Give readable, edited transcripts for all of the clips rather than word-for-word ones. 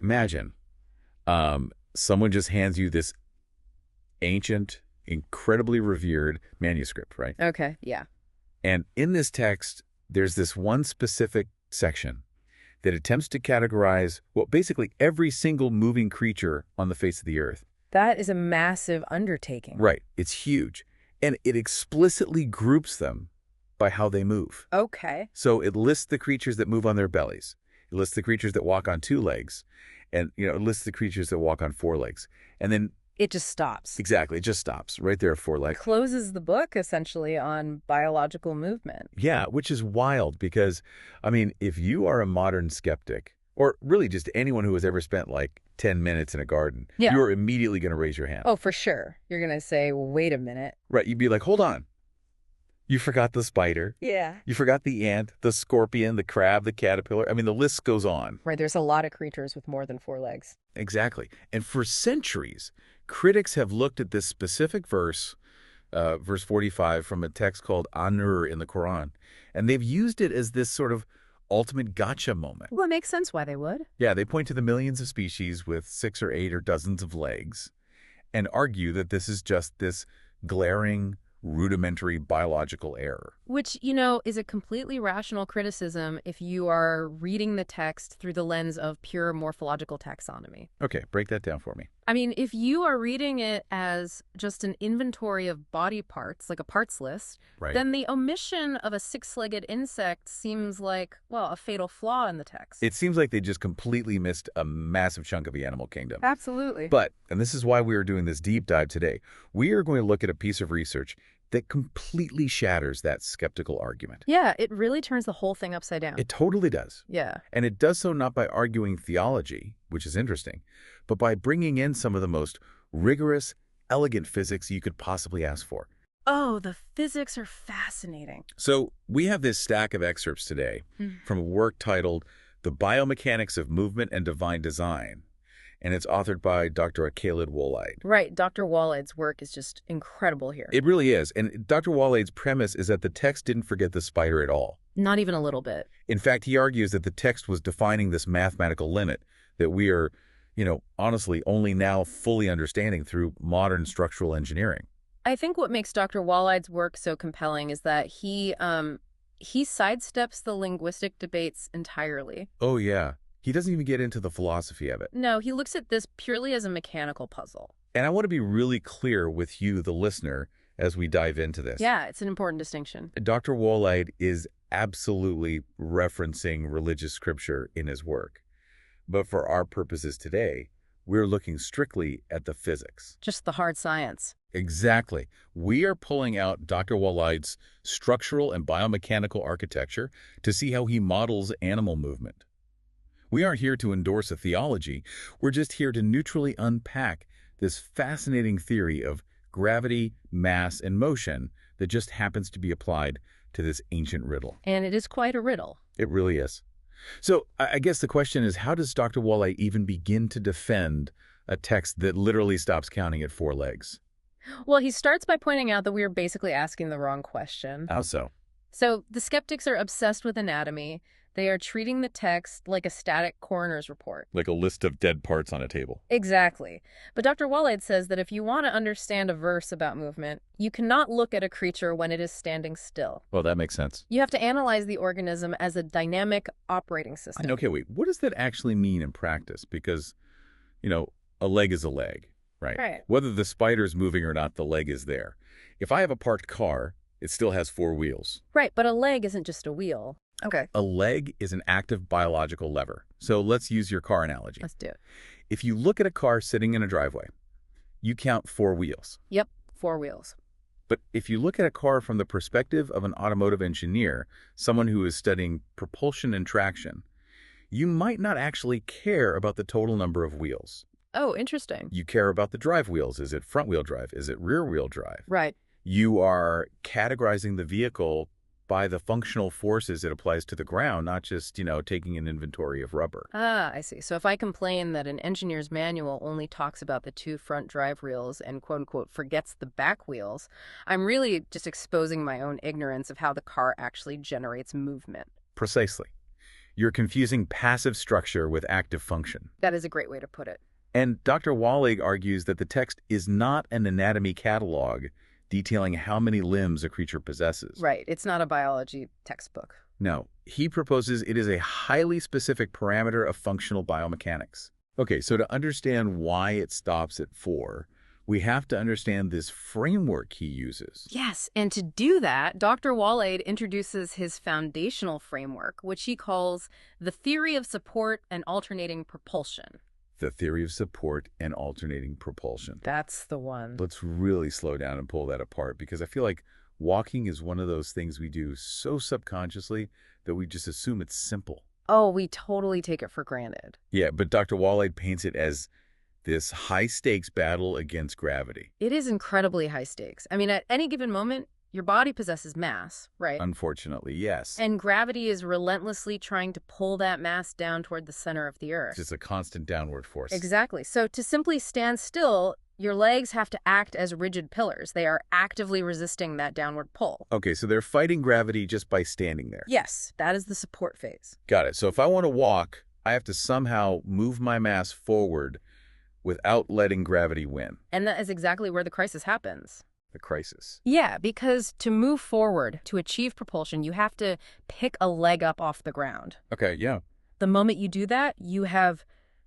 Imagine someone just hands you this ancient, incredibly revered manuscript, right? Okay, yeah. And in this text, there's this one specific section that attempts to categorize, well, basically every single moving creature on the face of the earth. That is a massive undertaking. Right. It's huge. And it explicitly groups them by how they move. Okay. So it lists the creatures that move on their bellies. It lists the creatures that walk on 2 legs. And, it lists the creatures that walk on 4 legs. And then it just stops. exactly, it just stops right there at 4 legs. Closes the book, essentially, on biological movement. Yeah, which is wild because, if you are a modern skeptic, or really just anyone who has ever spent like 10 minutes in a garden, yeah, you're immediately going to raise your hand. Oh, for sure. You're going to say, well, wait a minute. Right. You'd be like, hold on. You forgot the spider. Yeah. You forgot the ant, the scorpion, the crab, the caterpillar. The list goes on. Right. There's a lot of creatures with more than 4 legs. Exactly. And for centuries, critics have looked at this specific verse, verse 45, from a text called An-Nur in the Quran, and they've used it as this sort of ultimate gotcha moment. Well, it makes sense why they would. Yeah, they point to the millions of species with 6 or 8 or dozens of legs and argue that this is just this glaring, rudimentary biological error. Which, is a completely rational criticism if you are reading the text through the lens of pure morphological taxonomy. Okay, break that down for me. If you are reading it as just an inventory of body parts, like a parts list, right, then the omission of a 6-legged insect seems like, well, a fatal flaw in the text. It seems like they just completely missed a massive chunk of the animal kingdom. Absolutely. But, and this is why we are doing this deep dive today, we are going to look at a piece of research that completely shatters that skeptical argument. Yeah, it really turns the whole thing upside down. It totally does. Yeah. And it does so not by arguing theology, which is interesting, but by bringing in some of the most rigorous, elegant physics you could possibly ask for. Oh, the physics are fascinating. So we have this stack of excerpts today from a work titled The Biomechanics of Movement and Divine Design, and it's authored by Dr. Khaled Waleed. Right. Dr. Waleed's work is just incredible here. It really is. And Dr. Waleed's premise is that the text didn't forget the spider at all. Not even a little bit. In fact, he argues that the text was defining this mathematical limit that we are, honestly only now fully understanding through modern structural engineering. I think what makes Dr. Waleed's work so compelling is that he sidesteps the linguistic debates entirely. Oh, yeah. He doesn't even get into the philosophy of it. No, he looks at this purely as a mechanical puzzle. And I want to be really clear with you, the listener, as we dive into this. Yeah, it's an important distinction. Dr. Waleed is absolutely referencing religious scripture in his work. But for our purposes today, we're looking strictly at the physics. Just the hard science. Exactly. We are pulling out Dr. Waleed's structural and biomechanical architecture to see how he models animal movement. We aren't here to endorse a theology. We're just here to neutrally unpack this fascinating theory of gravity, mass, and motion that just happens to be applied to this ancient riddle. And it is quite a riddle. It really is. So I guess the question is, how does Dr. Waleed even begin to defend a text that literally stops counting at 4 legs? Well, he starts by pointing out that we are basically asking the wrong question. How so? So the skeptics are obsessed with anatomy. They are treating the text like a static coroner's report. Like a list of dead parts on a table. Exactly. But Dr. Waleed says that if you want to understand a verse about movement, you cannot look at a creature when it is standing still. Well, that makes sense. You have to analyze the organism as a dynamic operating system. Okay, wait. What does that actually mean in practice? Because, a leg is a leg, right? Right. Whether the spider's moving or not, the leg is there. If I have a parked car, it still has 4 wheels. Right, but a leg isn't just a wheel. Okay. A leg is an active biological lever. So let's use your car analogy. Let's do it. If you look at a car sitting in a driveway, you count 4 wheels. Yep, 4 wheels. But if you look at a car from the perspective of an automotive engineer, someone who is studying propulsion and traction, you might not actually care about the total number of wheels. Oh, interesting. You care about the drive wheels. Is it front-wheel drive? Is it rear-wheel drive? Right. You are categorizing the vehicle by the functional forces it applies to the ground, not just, taking an inventory of rubber. Ah, I see. So if I complain that an engineer's manual only talks about the 2 front drive wheels and quote-unquote forgets the back wheels, I'm really just exposing my own ignorance of how the car actually generates movement. Precisely. You're confusing passive structure with active function. That is a great way to put it. And Dr. Waleed argues that the text is not an anatomy catalog detailing how many limbs a creature possesses. Right. It's not a biology textbook. No, he proposes it is a highly specific parameter of functional biomechanics. Okay, so to understand why it stops at 4, we have to understand this framework he uses. Yes, and to do that, Dr. Waleed introduces his foundational framework, which he calls the theory of support and alternating propulsion. The theory of support and alternating propulsion. That's the one. Let's really slow down and pull that apart, because I feel like walking is one of those things we do so subconsciously that we just assume it's simple. Oh, we totally take it for granted. Yeah, but Dr. Waleed paints it as this high-stakes battle against gravity. It is incredibly high stakes. I mean, at any given moment, your body possesses mass, right? Unfortunately, yes. And gravity is relentlessly trying to pull that mass down toward the center of the Earth. It's just a constant downward force. Exactly. So to simply stand still, your legs have to act as rigid pillars. They are actively resisting that downward pull. Okay, so they're fighting gravity just by standing there. Yes, that is the support phase. Got it. So if I want to walk, I have to somehow move my mass forward without letting gravity win. And that is exactly where the crisis happens. The crisis. Yeah, because to move forward, to achieve propulsion, you have to pick a leg up off the ground. Okay, yeah. The moment you do that, you have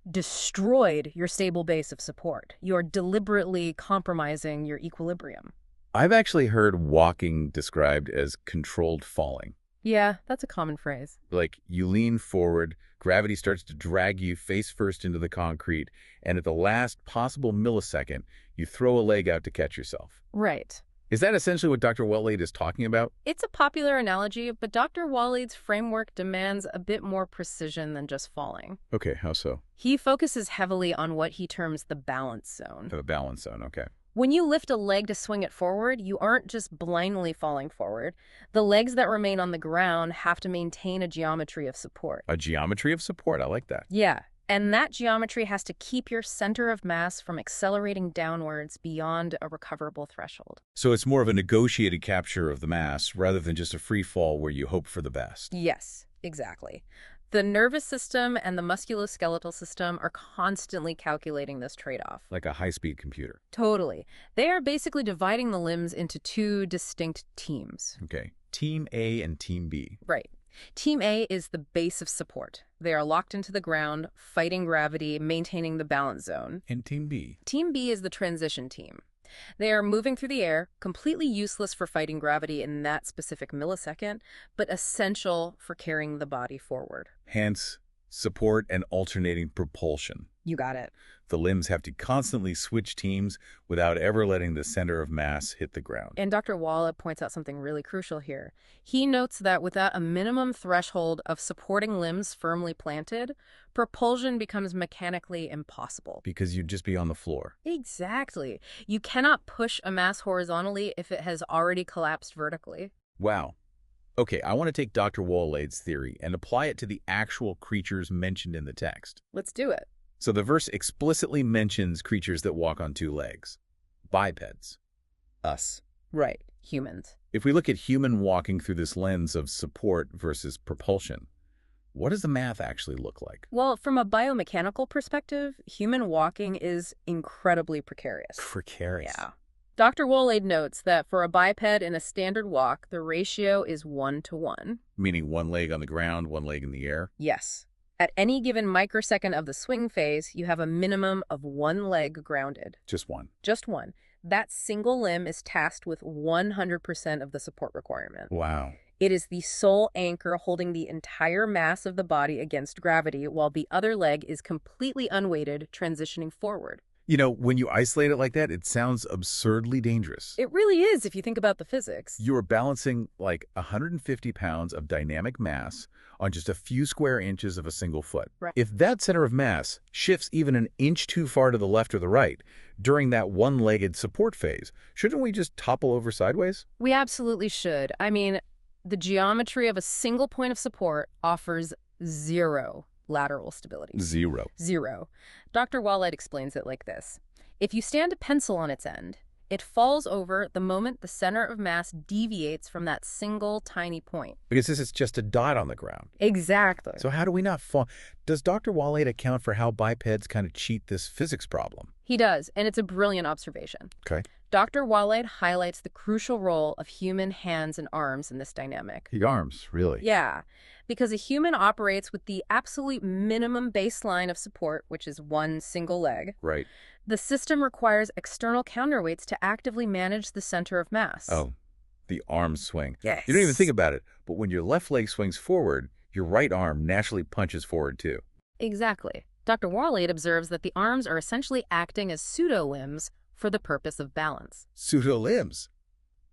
destroyed your stable base of support. You're deliberately compromising your equilibrium. I've actually heard walking described as controlled falling. Yeah, that's a common phrase. Like you lean forward, gravity starts to drag you face first into the concrete, and at the last possible millisecond, you throw a leg out to catch yourself. Right. Is that essentially what Dr. Waleed is talking about? It's a popular analogy, but Dr. Waleed's framework demands a bit more precision than just falling. Okay, how so? He focuses heavily on what he terms the balance zone. The balance zone, okay. When you lift a leg to swing it forward, you aren't just blindly falling forward. The legs that remain on the ground have to maintain a geometry of support. A geometry of support, I like that. Yeah, and that geometry has to keep your center of mass from accelerating downwards beyond a recoverable threshold. So it's more of a negotiated capture of the mass rather than just a free fall where you hope for the best. Yes, exactly. The nervous system and the musculoskeletal system are constantly calculating this trade-off. Like a high-speed computer. Totally. They are basically dividing the limbs into two distinct teams. Okay. Team A and Team B. Right. Team A is the base of support. They are locked into the ground, fighting gravity, maintaining the balance zone. And Team B. Team B is the transition team. They are moving through the air, completely useless for fighting gravity in that specific millisecond, but essential for carrying the body forward. Hence, support and alternating propulsion. You got it. The limbs have to constantly switch teams without ever letting the center of mass hit the ground. And Dr. Waleed points out something really crucial here. He notes that without a minimum threshold of supporting limbs firmly planted, propulsion becomes mechanically impossible. Because you'd just be on the floor. Exactly. You cannot push a mass horizontally if it has already collapsed vertically. Wow. Okay, I want to take Dr. Waleed's theory and apply it to the actual creatures mentioned in the text. Let's do it. So the verse explicitly mentions creatures that walk on 2 legs. Bipeds. Us. Right. Humans. If we look at human walking through this lens of support versus propulsion, what does the math actually look like? Well, from a biomechanical perspective, human walking is incredibly precarious. Precarious. Yeah. Dr. Waleed notes that for a biped in a standard walk, the ratio is 1-to-1. Meaning 1 leg on the ground, 1 leg in the air? Yes. At any given microsecond of the swing phase, you have a minimum of 1 leg grounded. Just 1. Just 1. That single limb is tasked with 100% of the support requirement. Wow. It is the sole anchor holding the entire mass of the body against gravity, while the other leg is completely unweighted, transitioning forward. You know, when you isolate it like that, it sounds absurdly dangerous. It really is if you think about the physics. You are balancing like 150 pounds of dynamic mass on just a few square inches of a single foot. Right. If that center of mass shifts even an inch too far to the left or the right during that one-legged support phase, shouldn't we just topple over sideways? We absolutely should. I mean, the geometry of a single point of support offers 0 lateral stability. 0. 0. Dr. Waleed explains it like this. If you stand a pencil on its end, It falls over the moment the center of mass deviates from that single tiny point. Because this is just a dot on the ground. Exactly. So how do we not fall? Does Dr. Waleed account for how bipeds kind of cheat this physics problem? He does, and it's a brilliant observation. Okay. Dr. Waleed highlights the crucial role of human hands and arms in this dynamic. The arms, really? Yeah, because a human operates with the absolute minimum baseline of support, which is one single leg. Right. The system requires external counterweights to actively manage the center of mass. Oh, the arm swing. Yes. You don't even think about it, but when your left leg swings forward, your right arm naturally punches forward too. Exactly. Dr. Waleed observes that the arms are essentially acting as pseudo-limbs for the purpose of balance. Pseudo-limbs.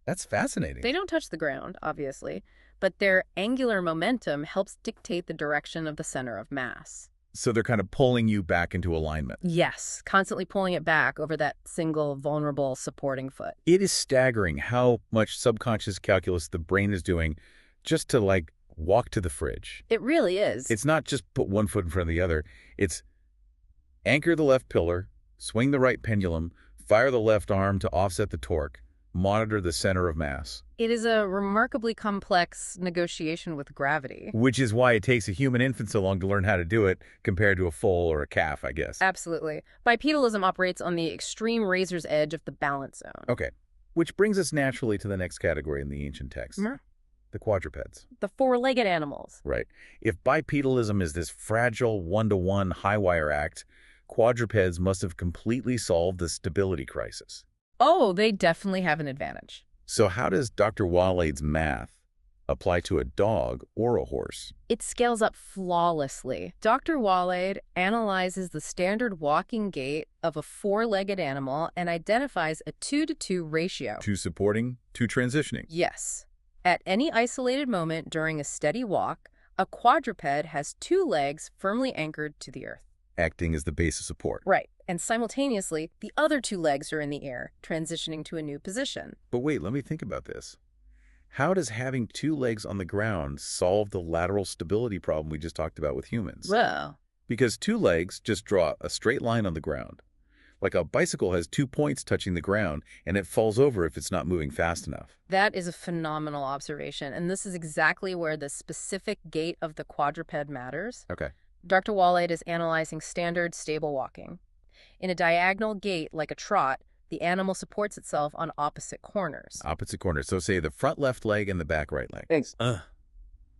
That's fascinating. They don't touch the ground, obviously, but their angular momentum helps dictate the direction of the center of mass. So they're kind of pulling you back into alignment. Yes, constantly pulling it back over that single vulnerable supporting foot. It is staggering how much subconscious calculus the brain is doing just to, like, walk to the fridge. It really is. It's not just put one foot in front of the other. It's anchor the left pillar, swing the right pendulum, fire the left arm to offset the torque, monitor the center of mass. It is a remarkably complex negotiation with gravity. Which is why it takes a human infant so long to learn how to do it compared to a foal or a calf, I guess. Absolutely. Bipedalism operates on the extreme razor's edge of the balance zone. Okay. Which brings us naturally to the next category in the ancient texts. The quadrupeds. The four-legged animals. Right. If bipedalism is this fragile one-to-one high-wire act, quadrupeds must have completely solved the stability crisis. Oh, they definitely have an advantage. So how does Dr. Waleed's math apply to a dog or a horse? It scales up flawlessly. Dr. Waleed analyzes the standard walking gait of a four-legged animal and identifies a 2-to-2 ratio. 2 supporting, 2 transitioning. Yes. At any isolated moment during a steady walk, a quadruped has 2 legs firmly anchored to the earth. Acting as the base of support. Right. And simultaneously, the other 2 legs are in the air, transitioning to a new position. But wait, let me think about this. How does having 2 legs on the ground solve the lateral stability problem we just talked about with humans? Well, Because 2 legs just draw a straight line on the ground. Like a bicycle has 2 points touching the ground, and it falls over if it's not moving fast enough. that is a phenomenal observation, and this is exactly where the specific gait of the quadruped matters. Okay. Dr. Waleed is analyzing standard stable walking. In a diagonal gait, like a trot, the animal supports itself on opposite corners. Opposite corners. So say the front left leg and the back right leg. Thanks.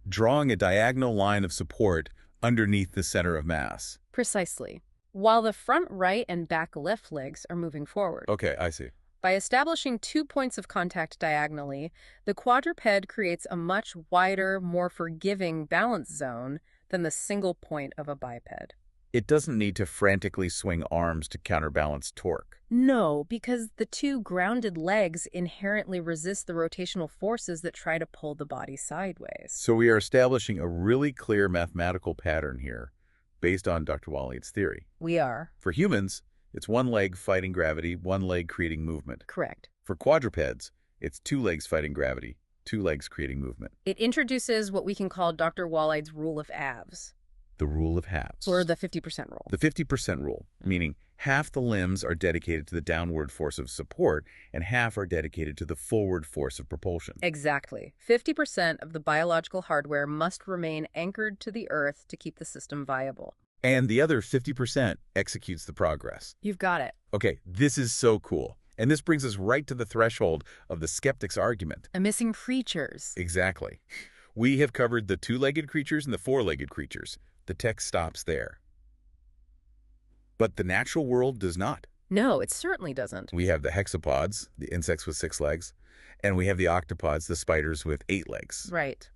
Drawing a diagonal line of support underneath the center of mass. Precisely. While the front right and back left legs are moving forward. Okay, I see. By establishing 2 points of contact diagonally, the quadruped creates a much wider, more forgiving balance zone than the single point of a biped. It doesn't need to frantically swing arms to counterbalance torque. No, because the 2 grounded legs inherently resist the rotational forces that try to pull the body sideways. So we are establishing a really clear mathematical pattern here, based on Dr. Waleed's theory. We are. For humans, it's 1 leg fighting gravity, 1 leg creating movement. Correct. For quadrupeds, it's 2 legs fighting gravity, 2 legs creating movement. It introduces what we can call Dr. Waleed's rule of halves. The rule of halves. Or the 50% rule. The 50% rule, meaning half the limbs are dedicated to the downward force of support and half are dedicated to the forward force of propulsion. Exactly. 50% of the biological hardware must remain anchored to the earth to keep the system viable. And the other 50% executes the progress. You've got it. Okay, this is so cool. And this brings us right to the threshold of the skeptic's argument. A missing creatures. Exactly. We have covered the 2-legged creatures and the 4-legged creatures. The text stops there. But the natural world does not. No, it certainly doesn't. We have the hexapods, the insects with 6 legs, and we have the octopods, the spiders with 8 legs. Right.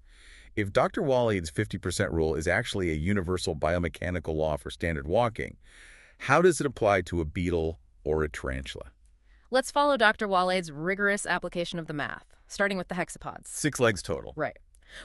If Dr. Waleed's 50% rule is actually a universal biomechanical law for standard walking, how does it apply to a beetle or a tarantula? Let's follow Dr. Waleed's rigorous application of the math, starting with the hexapods. 6 legs total. Right.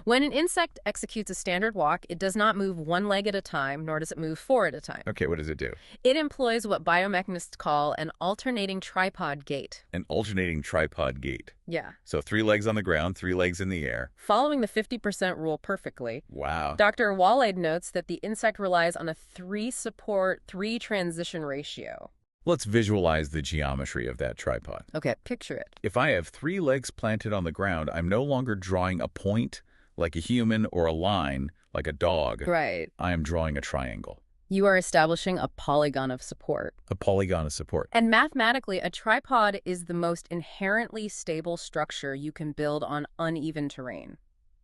When an insect executes a standard walk, it does not move 1 leg at a time, nor does it move 4 at a time. Okay, what does it do? It employs what biomechanists call an alternating tripod gait. An alternating tripod gait. Yeah. So 3 legs on the ground, 3 legs in the air. Following the 50% rule perfectly, Wow. Dr. Waleed notes that the insect relies on a 3 support, 3 transition ratio. Let's visualize the geometry of that tripod. Okay, picture it. If I have 3 legs planted on the ground, I'm no longer drawing a point like a human or a line like a dog. Right. I am drawing a triangle. You are establishing a polygon of support. A polygon of support. And mathematically, a tripod is the most inherently stable structure you can build on uneven terrain.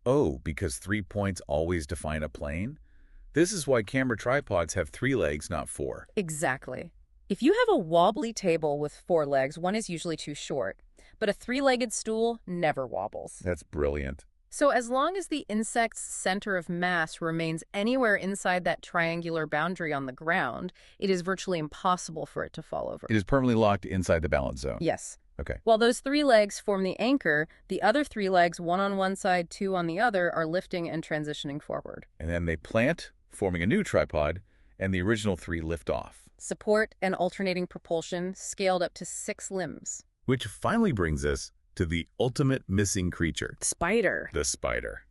Oh, because 3 points always define a plane? This is why camera tripods have 3 legs, not 4. Exactly. If you have a wobbly table with 4 legs, one is usually too short, but a 3-legged stool never wobbles. That's brilliant. So as long as the insect's center of mass remains anywhere inside that triangular boundary on the ground, it is virtually impossible for it to fall over. It is permanently locked inside the balance zone. Yes. Okay. While those 3 legs form the anchor, the other 3 legs, one on one side, 2 on the other, are lifting and transitioning forward. And then they plant, forming a new tripod, and the original 3 lift off. Support and alternating propulsion scaled up to 6 limbs. Which finally brings us to the ultimate missing creature. Spider. The spider.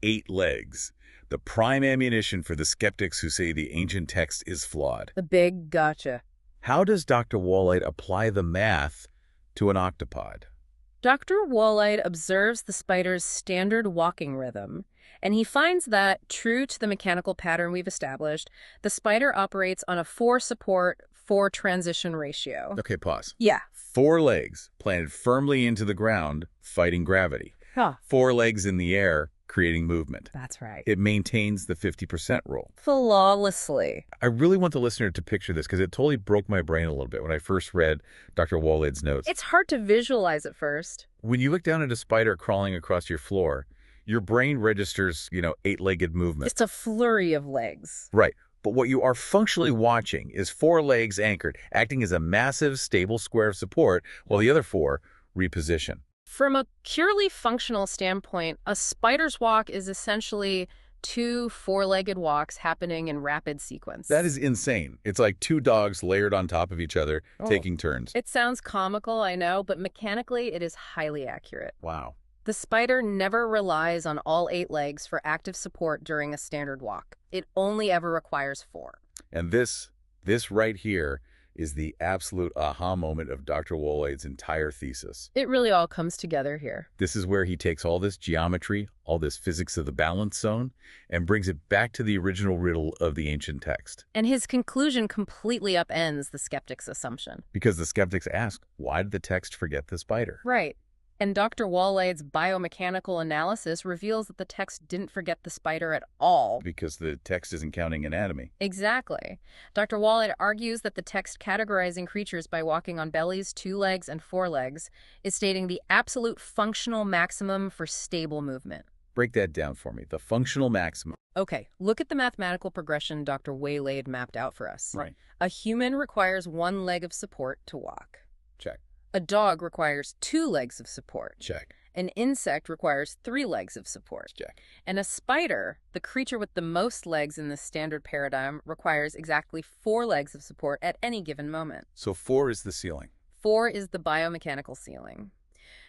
8 legs. The prime ammunition for the skeptics who say the ancient text is flawed. The big gotcha. How does Dr. Waleed apply the math to an octopod? Dr. Waleed observes the spider's standard walking rhythm, and he finds that, true to the mechanical pattern we've established, the spider operates on a 4-support, 4-transition ratio. Okay, pause. Yeah. 4 legs planted firmly into the ground, fighting gravity. Huh. 4 legs in the air, creating movement. That's right. It maintains the 50% rule. Flawlessly. I really want the listener to picture this because it totally broke my brain a little bit when I first read Dr. Waleed's notes. It's hard to visualize at first. When you look down at a spider crawling across your floor, your brain registers, 8-legged movement. Just a flurry of legs. Right. But what you are functionally watching is 4 legs anchored, acting as a massive, stable square of support, while the other 4 reposition. From a purely functional standpoint, a spider's walk is essentially 2 4-legged walks happening in rapid sequence. That is insane. It's like 2 dogs layered on top of each other, taking turns. It sounds comical, I know, but mechanically it is highly accurate. Wow. The spider never relies on all 8 legs for active support during a standard walk. It only ever requires 4. And this right here is the absolute aha moment of Dr. Waleed's entire thesis. It really all comes together here. This is where he takes all this geometry, all this physics of the balance zone, and brings it back to the original riddle of the ancient text. And his conclusion completely upends the skeptic's assumption. Because the skeptics ask, why did the text forget the spider? Right. And Dr. Waleed's biomechanical analysis reveals that the text didn't forget the spider at all. Because the text isn't counting anatomy. Exactly. Dr. Waleed argues that the text categorizing creatures by walking on bellies, 2 legs, and 4 legs is stating the absolute functional maximum for stable movement. Break that down for me. The functional maximum. Okay, look at the mathematical progression Dr. Waleed mapped out for us. Right. A human requires 1 leg of support to walk. Check. A dog requires 2 legs of support. Check. An insect requires 3 legs of support. Check. And a spider, the creature with the most legs in the standard paradigm, requires exactly 4 legs of support at any given moment. So 4 is the ceiling. 4 is the biomechanical ceiling.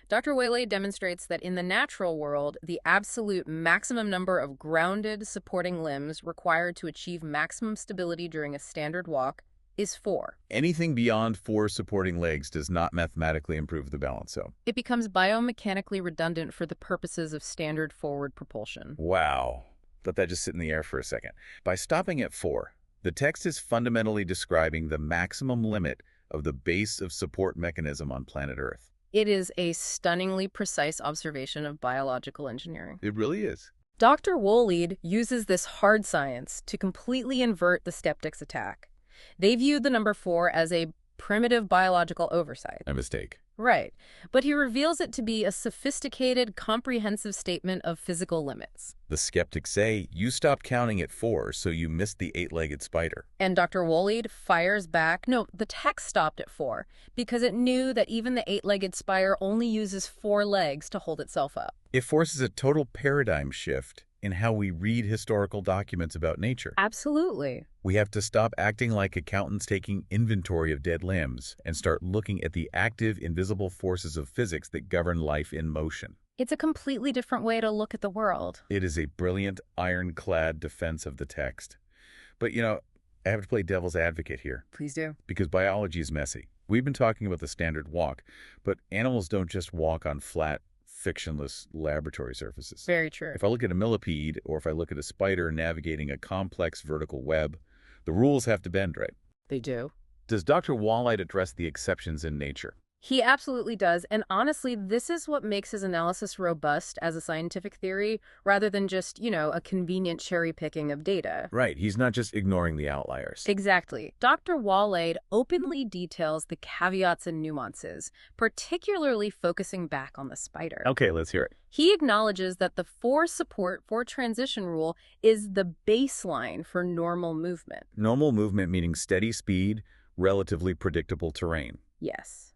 Dr. Waleed demonstrates that in the natural world, the absolute maximum number of grounded supporting limbs required to achieve maximum stability during a standard walk is 4. Anything beyond 4 supporting legs does not mathematically improve the balance zone. It becomes biomechanically redundant for the purposes of standard forward propulsion. Wow. Let that just sit in the air for a second. By stopping at 4, the text is fundamentally describing the maximum limit of the base of support mechanism on planet Earth. It is a stunningly precise observation of biological engineering. It really is. Dr. Waleed uses this hard science to completely invert the skeptics' attack. They viewed the number 4 as a primitive biological oversight. A mistake. Right. But he reveals it to be a sophisticated, comprehensive statement of physical limits. The skeptics say, you stopped counting at 4, so you missed the 8-legged spider. And Dr. Waleed fires back, no, the text stopped at 4, because it knew that even the 8-legged spider only uses 4 legs to hold itself up. It forces a total paradigm shift in how we read historical documents about nature. Absolutely. We have to stop acting like accountants taking inventory of dead limbs and start looking at the active, invisible forces of physics that govern life in motion. It's a completely different way to look at the world. It is a brilliant, ironclad defense of the text. But, I have to play devil's advocate here. Please do. Because biology is messy. We've been talking about the standard walk, but animals don't just walk on flat, frictionless laboratory surfaces. Very true. If I look at a millipede, or if I look at a spider navigating a complex vertical web, the rules have to bend, right? They do. Does Dr. Waleed address the exceptions in nature? He absolutely does, and honestly, this is what makes his analysis robust as a scientific theory, rather than just, a convenient cherry-picking of data. Right, he's not just ignoring the outliers. Exactly. Dr. Waleed openly details the caveats and nuances, particularly focusing back on the spider. Okay, let's hear it. He acknowledges that the for support for transition rule is the baseline for normal movement. Normal movement meaning steady speed, relatively predictable terrain. Yes.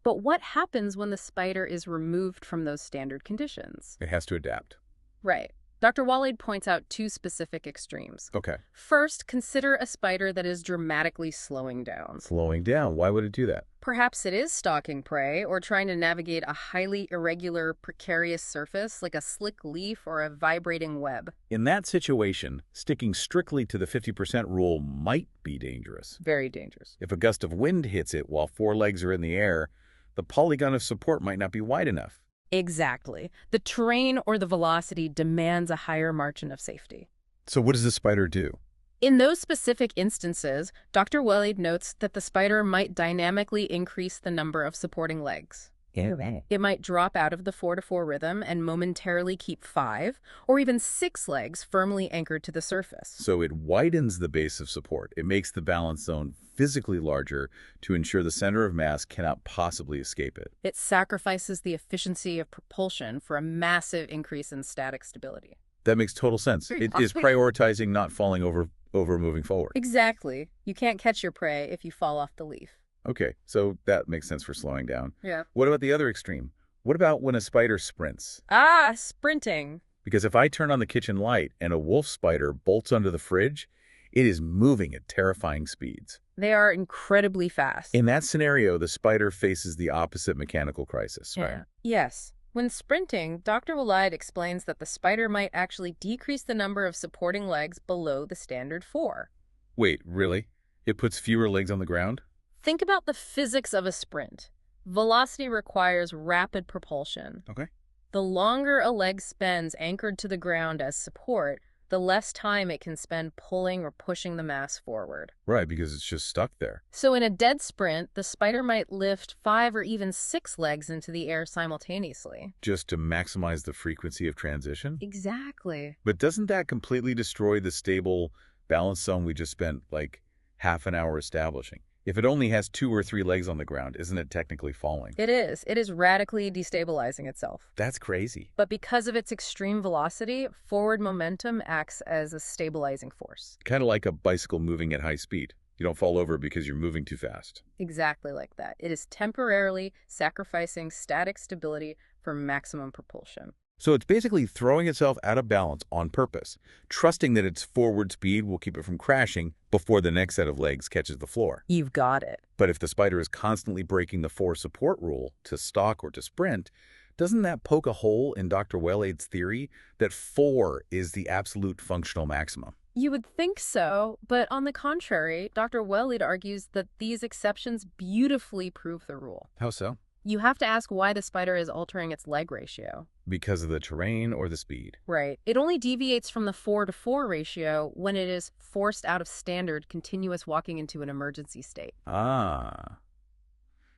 But what happens when the spider is removed from those standard conditions? It has to adapt. Right. Dr. Waleed points out two specific extremes. Okay. First, consider a spider that is dramatically slowing down. Slowing down. Why would it do that? Perhaps it is stalking prey or trying to navigate a highly irregular, precarious surface like a slick leaf or a vibrating web. In that situation, sticking strictly to the 50% rule might be dangerous. Very dangerous. If a gust of wind hits it while four legs are in the air, the polygon of support might not be wide enough. Exactly. The terrain or the velocity demands a higher margin of safety. So what does the spider do? In those specific instances, Dr. Waleed notes that the spider might dynamically increase the number of supporting legs. It might drop out of the 4-to-4 rhythm and momentarily keep 5 or even 6 legs firmly anchored to the surface. So it widens the base of support. It makes the balance zone physically larger to ensure the center of mass cannot possibly escape it. It sacrifices the efficiency of propulsion for a massive increase in static stability. That makes total sense. It is prioritizing not falling over moving forward. Exactly. You can't catch your prey if you fall off the leaf. Okay, so that makes sense for slowing down. Yeah. What about the other extreme? What about when a spider sprints? Sprinting. Because if I turn on the kitchen light and a wolf spider bolts under the fridge, it is moving at terrifying speeds. They are incredibly fast. In that scenario, the spider faces the opposite mechanical crisis, right? Yeah. Yes. When sprinting, Dr. Waleed explains that the spider might actually decrease the number of supporting legs below the standard 4. Wait, really? It puts fewer legs on the ground? Think about the physics of a sprint. Velocity requires rapid propulsion. Okay. The longer a leg spends anchored to the ground as support, the less time it can spend pulling or pushing the mass forward. Right, because it's just stuck there. So in a dead sprint, the spider might lift 5 or even 6 legs into the air simultaneously. Just to maximize the frequency of transition? Exactly. But doesn't that completely destroy the stable balance zone we just spent, like, half an hour establishing? If it only has 2 or 3 legs on the ground, isn't it technically falling? It is. It is radically destabilizing itself. That's crazy. But because of its extreme velocity, forward momentum acts as a stabilizing force. Kind of like a bicycle moving at high speed. You don't fall over because you're moving too fast. Exactly like that. It is temporarily sacrificing static stability for maximum propulsion. So it's basically throwing itself out of balance on purpose, trusting that its forward speed will keep it from crashing before the next set of legs catches the floor. You've got it. But if the spider is constantly breaking the 4 support rule to stalk or to sprint, doesn't that poke a hole in Dr. Waleed's theory that 4 is the absolute functional maximum? You would think so, but on the contrary, Dr. Waleed argues that these exceptions beautifully prove the rule. How so? You have to ask why the spider is altering its leg ratio. Because of the terrain or the speed? Right. It only deviates from the 4-to-4 ratio when it is forced out of standard continuous walking into an emergency state.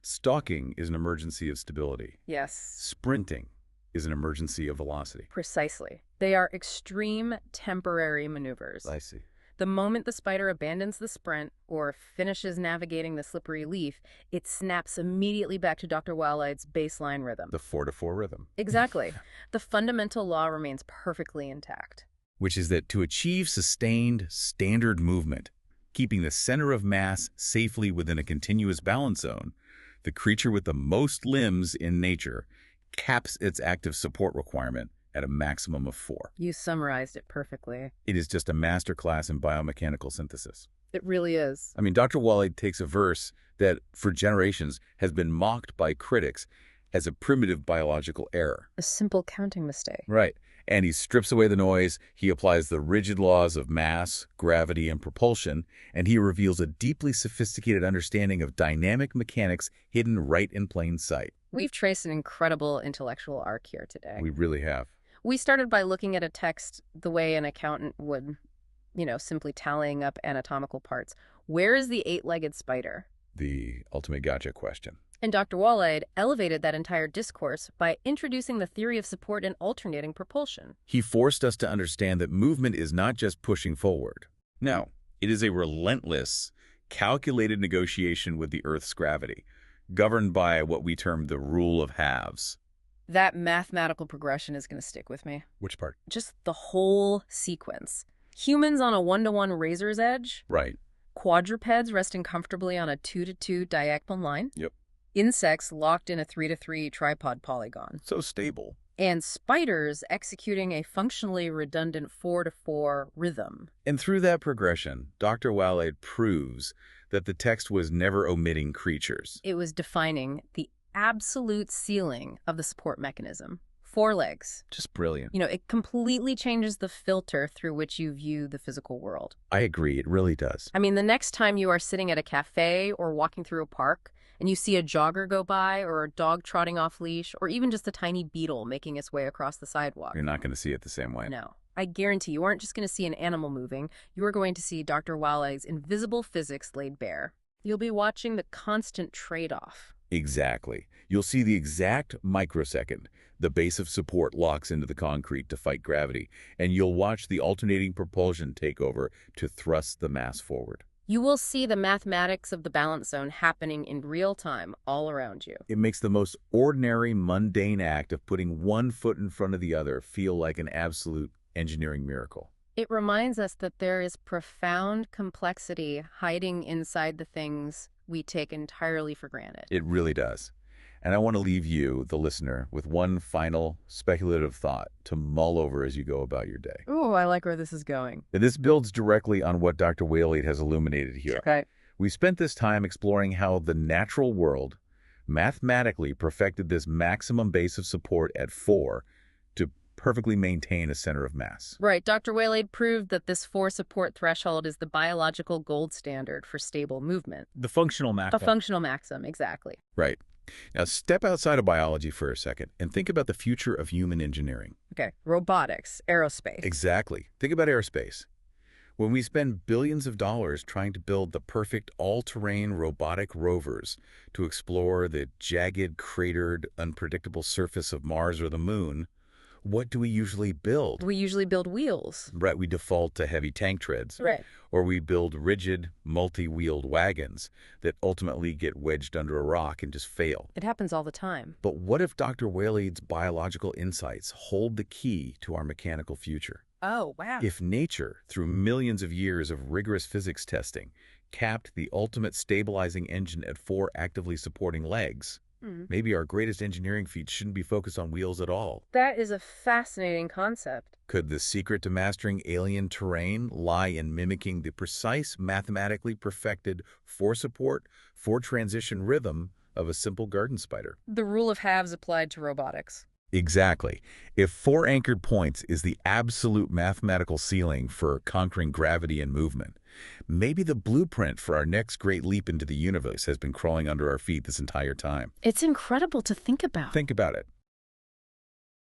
Stalking is an emergency of stability. Yes. Sprinting is an emergency of velocity. Precisely. They are extreme temporary maneuvers. I see. The moment the spider abandons the sprint or finishes navigating the slippery leaf, it snaps immediately back to Dr. Waleed's baseline rhythm. The 4-to-4 rhythm. Exactly. The fundamental law remains perfectly intact. Which is that to achieve sustained, standard movement, keeping the center of mass safely within a continuous balance zone, the creature with the most limbs in nature caps its active support requirement at a maximum of 4. You summarized it perfectly. It is just a masterclass in biomechanical synthesis. It really is. I mean, Dr. Waleed takes a verse that, for generations, has been mocked by critics as a primitive biological error. A simple counting mistake. Right. And he strips away the noise, he applies the rigid laws of mass, gravity, and propulsion, and he reveals a deeply sophisticated understanding of dynamic mechanics hidden right in plain sight. We've traced an incredible intellectual arc here today. We really have. We started by looking at a text the way an accountant would, simply tallying up anatomical parts. Where is the eight-legged spider? The ultimate gotcha question. And Dr. Waleed elevated that entire discourse by introducing the theory of support and alternating propulsion. He forced us to understand that movement is not just pushing forward. No, it is a relentless, calculated negotiation with the Earth's gravity, governed by what we term the rule of halves. That mathematical progression is going to stick with me. Which part? Just the whole sequence. Humans on a 1-to-1 razor's edge. Right. Quadrupeds resting comfortably on a 2-to-2 diagonal line. Yep. Insects locked in a 3-to-3 tripod polygon. So stable. And spiders executing a functionally redundant 4-to-4 rhythm. And through that progression, Dr. Waleed proves that the text was never omitting creatures. It was defining the absolute ceiling of the support mechanism. 4 legs. Just brilliant. It completely changes the filter through which you view the physical world. I agree, it really does. I mean, the next time you are sitting at a cafe or walking through a park and you see a jogger go by or a dog trotting off leash or even just a tiny beetle making its way across the sidewalk. You're not going to see it the same way. No. I guarantee you aren't just going to see an animal moving. You are going to see Dr. Waleed's invisible physics laid bare. You'll be watching the constant trade-off. Exactly. You'll see the exact microsecond the base of support locks into the concrete to fight gravity, and you'll watch the alternating propulsion take over to thrust the mass forward. You will see the mathematics of the balance zone happening in real time all around you. It makes the most ordinary, mundane act of putting one foot in front of the other feel like an absolute engineering miracle. It reminds us that there is profound complexity hiding inside the things we take entirely for granted. It really does. And I want to leave you, the listener, with one final speculative thought to mull over as you go about your day. Ooh, I like where this is going. And this builds directly on what Dr. Waleed has illuminated here. Okay. We spent this time exploring how the natural world mathematically perfected this maximum base of support at 4 to perfectly maintain a center of mass. Right. Dr. Waleed proved that this 4 support threshold is the biological gold standard for stable movement. The functional maximum. A functional maximum, exactly. Right. Now, step outside of biology for a second and think about the future of human engineering. Okay. Robotics, aerospace. Exactly. Think about aerospace. When we spend billions of dollars trying to build the perfect all-terrain robotic rovers to explore the jagged, cratered, unpredictable surface of Mars or the Moon, what do we usually build? We usually build wheels. Right, we default to heavy tank treads. Right. Or we build rigid, multi-wheeled wagons that ultimately get wedged under a rock and just fail. It happens all the time. But what if Dr. Waleed's biological insights hold the key to our mechanical future? Oh, wow. If nature, through millions of years of rigorous physics testing, capped the ultimate stabilizing engine at 4 actively supporting legs, maybe our greatest engineering feats shouldn't be focused on wheels at all. That is a fascinating concept. Could the secret to mastering alien terrain lie in mimicking the precise, mathematically perfected 4 support, 4 transition rhythm of a simple garden spider? The rule of halves applied to robotics. Exactly. If 4 anchored points is the absolute mathematical ceiling for conquering gravity and movement, maybe the blueprint for our next great leap into the universe has been crawling under our feet this entire time. It's incredible to think about. Think about it.